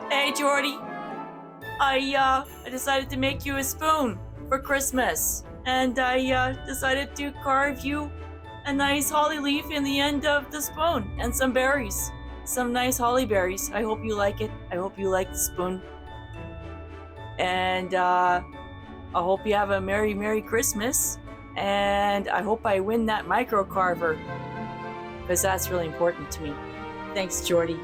Hey, Jordy. I decided to make you a spoon for Christmas, and I decided to carve you a nice holly leaf in the end of the spoon and some berries, some nice holly berries. I hope you like it. I hope you like the spoon, and I hope you have a merry Christmas. And I hope I win that micro carver because that's really important to me. Thanks, Jordy.